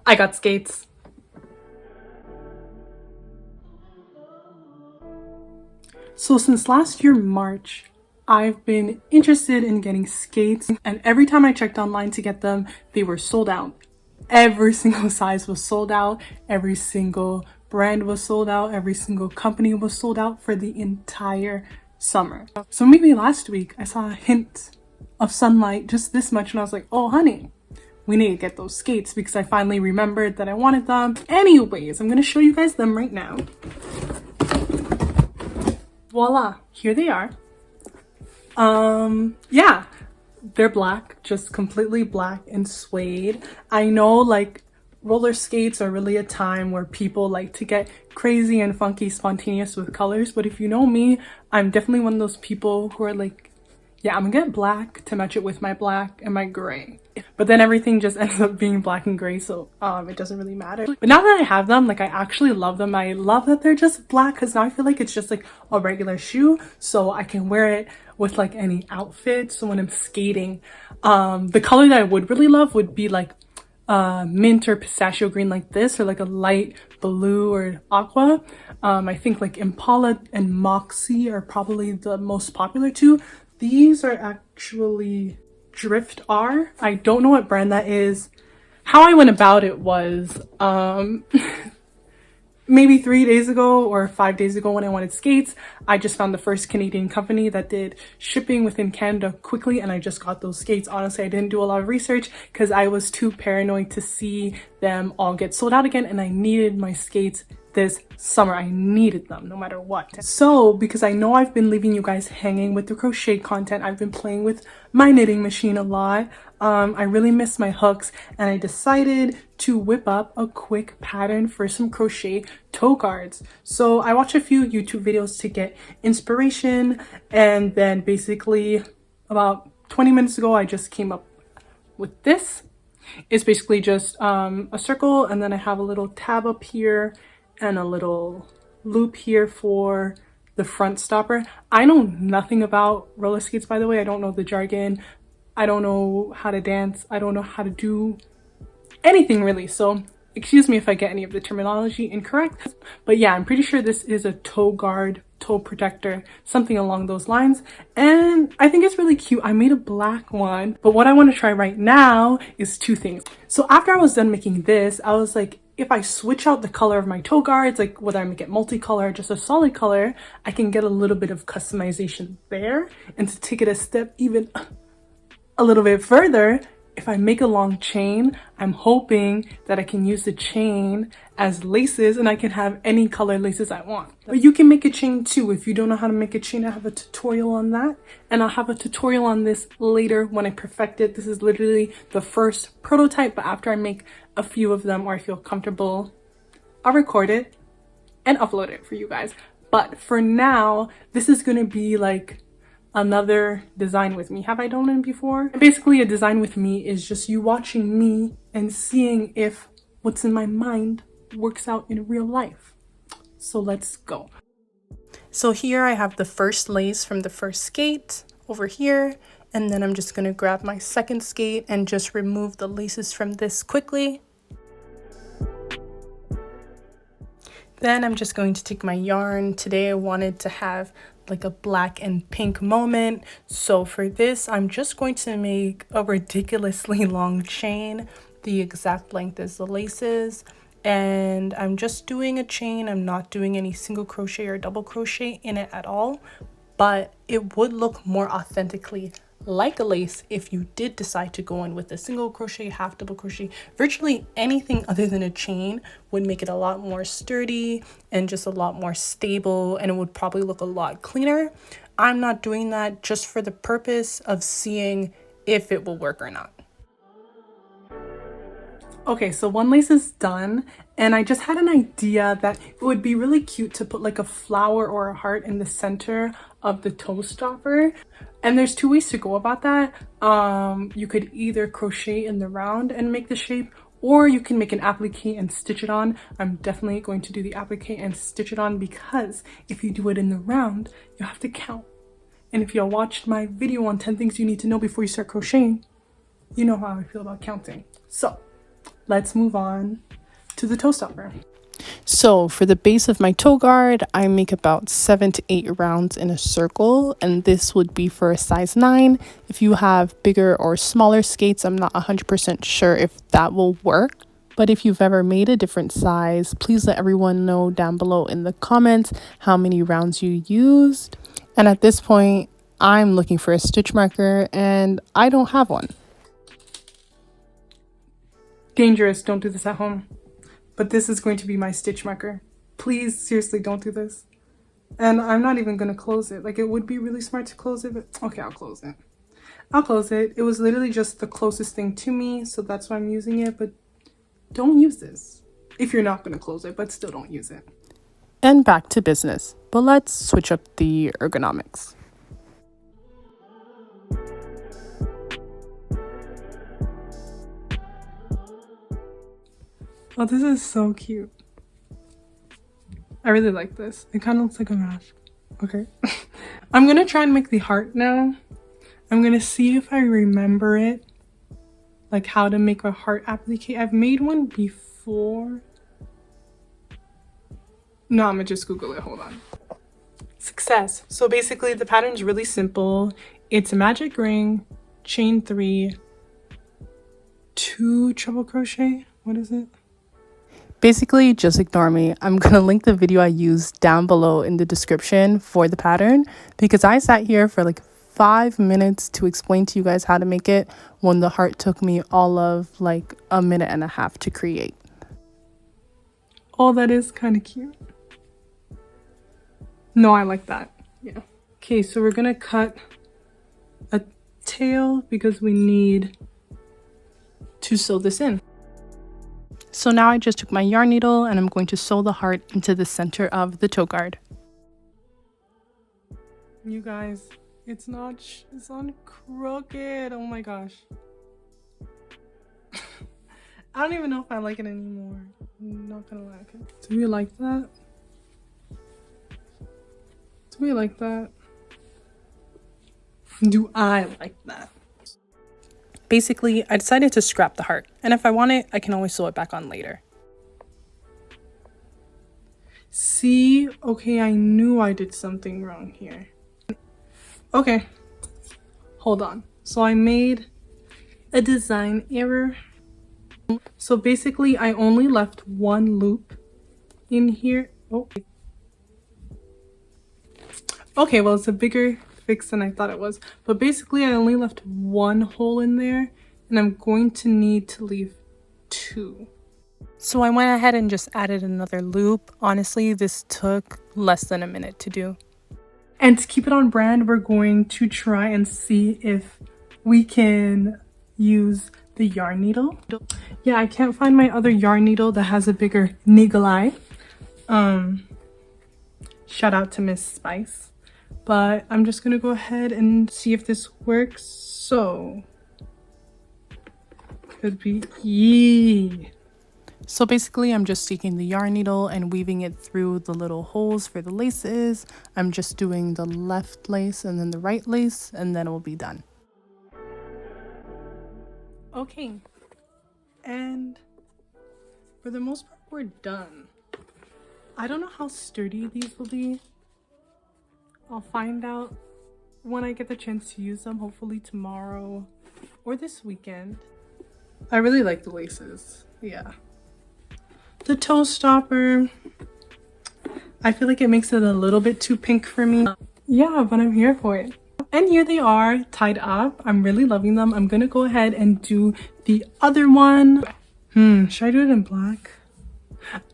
I got skates. So since last year, March, I've been interested in getting skates, and every time I checked online to get them, they were sold out. Every single size was sold out, every single brand was sold out, every single company was sold out for the entire summer. So maybe last week I saw a hint of sunlight, just this much, and I was like, oh honey, we need to get those skates, because I finally remembered that I wanted them. Anyways, I'm gonna show you guys them right now. Voila, here they are. Yeah, they're black, just completely black and suede. I know like roller skates are really a time where people like to get crazy and funky, spontaneous with colors, but if you know me, I'm definitely one of those people who are like, yeah, I'm gonna get black to match it with my black and my gray. But then everything just ends up being black and gray, so it doesn't really matter. But now that I have them, like I actually love them. I love that they're just black, because now I feel like it's just like a regular shoe, so I can wear it with like any outfit. So when I'm skating, the color that I would really love would be like mint or pistachio green like this, or like a light blue or aqua. I think like Impala and Moxi are probably the most popular two. These are actually Drift R. I don't know what brand that is. How I went about it was maybe 3 days ago or 5 days ago when I wanted skates, I just found the first Canadian company that did shipping within Canada quickly, and I just got those skates. Honestly, I didn't do a lot of research because I was too paranoid to see them all get sold out again, and I needed my skates this summer. I needed them no matter what. So because I know I've been leaving you guys hanging with the crochet content, I've been playing with my knitting machine a lot. I really miss my hooks, and I decided to whip up a quick pattern for some crochet toe guards. So I watched a few YouTube videos to get inspiration, and then basically about 20 minutes ago I just came up with this. It's basically just a circle, and then I have a little tab up here and a little loop here for the front stopper. I know nothing about roller skates, by the way. I don't know the jargon. I don't know how to dance. I don't know how to do anything really. So excuse me if I get any of the terminology incorrect. But yeah, I'm pretty sure this is a toe guard, toe protector, something along those lines. And I think it's really cute. I made a black one, but what I want to try right now is two things. So after I was done making this, I was like, if I switch out the color of my toe guards, like whether I make it multicolor or just a solid color, I can get a little bit of customization there. And to take it a step even a little bit further, if I make a long chain, I'm hoping that I can use the chain as laces, and I can have any color laces I want. But you can make a chain too. If you don't know how to make a chain, I have a tutorial on that, and I'll have a tutorial on this later when I perfect it. This is literally the first prototype, but after I make a few of them or I feel comfortable, I'll record it and upload it for you guys. But for now, this is gonna be like another design with me. Have I done it before? Basically, a design with me is just you watching me and seeing if what's in my mind works out in real life. So let's go. So here I have the first lace from the first skate over here, and then I'm just gonna grab my second skate and just remove the laces from this quickly. Then I'm just going to take my yarn. Today I wanted to have like a black and pink moment. So for this, I'm just going to make a ridiculously long chain, the exact length as the laces. And I'm just doing a chain. I'm not doing any single crochet or double crochet in it at all, but it would look more authentically like a lace if you did decide to go in with a single crochet, half double crochet. Virtually anything other than a chain would make it a lot more sturdy and just a lot more stable, and it would probably look a lot cleaner. I'm not doing that, just for the purpose of seeing if it will work or not. Okay, so one lace is done, and I just had an idea that it would be really cute to put like a flower or a heart in the center of the toe stopper. And there's two ways to go about that. You could either crochet in the round and make the shape, or you can make an applique and stitch it on. I'm definitely going to do the applique and stitch it on, because if you do it in the round, you have to count. And if y'all watched my video on 10 things you need to know before you start crocheting, you know how I feel about counting. So let's move on to the toe stopper. So for the base of my toe guard, I make about 7 to 8 rounds in a circle, and this would be for a size 9. If you have bigger or smaller skates, I'm not 100% sure if that will work. But if you've ever made a different size, please let everyone know down below in the comments how many rounds you used. And at this point, I'm looking for a stitch marker and I don't have one. Dangerous, don't do this at home. But this is going to be my stitch marker. Please, seriously, don't do this. And I'm not even gonna close it. Like, it would be really smart to close it, but okay, I'll close it. I'll close it. It was literally just the closest thing to me, so that's why I'm using it, but don't use this if you're not gonna close it, but still don't use it. And back to business, but let's switch up the ergonomics. Oh, this is so cute. I really like this. It kind of looks like a mask. Okay. I'm gonna try and make the heart now. I'm gonna see if I remember it. Like how to make a heart applique. I've made one before. No, I'm gonna just Google it. Hold on. Success. So basically the pattern's really simple. It's a magic ring, chain 3, 2 treble crochet. What is it? Basically, just ignore me. I'm going to link the video I used down below in the description for the pattern because I sat here for like 5 minutes to explain to you guys how to make it when the heart took me all of like a minute and a half to create. Oh, that is kind of cute. No, I like that. Yeah. Okay, so we're going to cut a tail because we need to sew this in. So now I just took my yarn needle and I'm going to sew the heart into the center of the toe guard. You guys, it's on crooked. Oh my gosh. I don't even know if I like it anymore. I'm not gonna lie. Okay. Do we like that? Do we like that? Do I like that? Basically, I decided to scrap the heart, and if I want it, I can always sew it back on later. See? Okay, I knew I did something wrong here. Okay, hold on. So I made a design error. So basically, I only left one loop in here. Oh. Okay, well, it's a bigger fix than I thought it was. But basically, I only left one hole in there, and I'm going to need to leave 2. So I went ahead and just added another loop. Honestly, this took less than a minute to do. And to keep it on brand, we're going to try and see if we can use the yarn needle. Yeah, I can't find my other yarn needle that has a bigger niggle eye. Shout out to Miss Spice. But I'm just gonna go ahead and see if this works. So could be yee. So basically, I'm just taking the yarn needle and weaving it through the little holes for the laces. I'm just doing the left lace and then the right lace, and then it will be done. Okay, and for the most part, we're done. I don't know how sturdy these will be. I'll find out when I get the chance to use them, hopefully tomorrow or this weekend. I really like the laces, yeah. The toe stopper, I feel like it makes it a little bit too pink for me. Yeah, but I'm here for it. And here they are, tied up. I'm really loving them. I'm gonna go ahead and do the other one. Should I do it in black?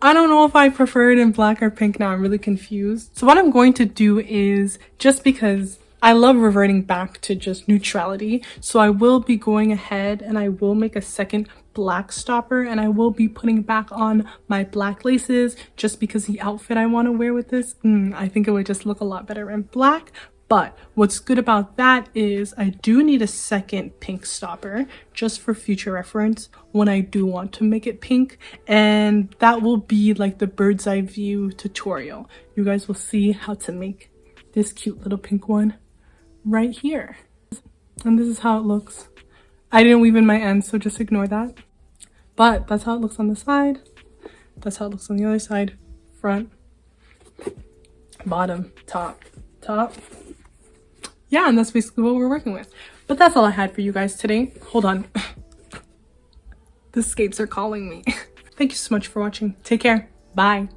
I don't know if I prefer it in black or pink now. I'm really confused. So what I'm going to do is, just because I love reverting back to just neutrality, so I will be going ahead and I will make a second black stopper, and I will be putting back on my black laces just because the outfit I want to wear with this, I think it would just look a lot better in black. But what's good about that is I do need a second pink stopper just for future reference when I do want to make it pink. And that will be like the bird's eye view tutorial. You guys will see how to make this cute little pink one right here. And this is how it looks. I didn't weave in my ends, so just ignore that. But that's how it looks on the side. That's how it looks on the other side. Front, bottom, top, top. Yeah, and that's basically what we're working with. But that's all I had for you guys today. Hold on. The skates are calling me. Thank you so much for watching. Take care. Bye.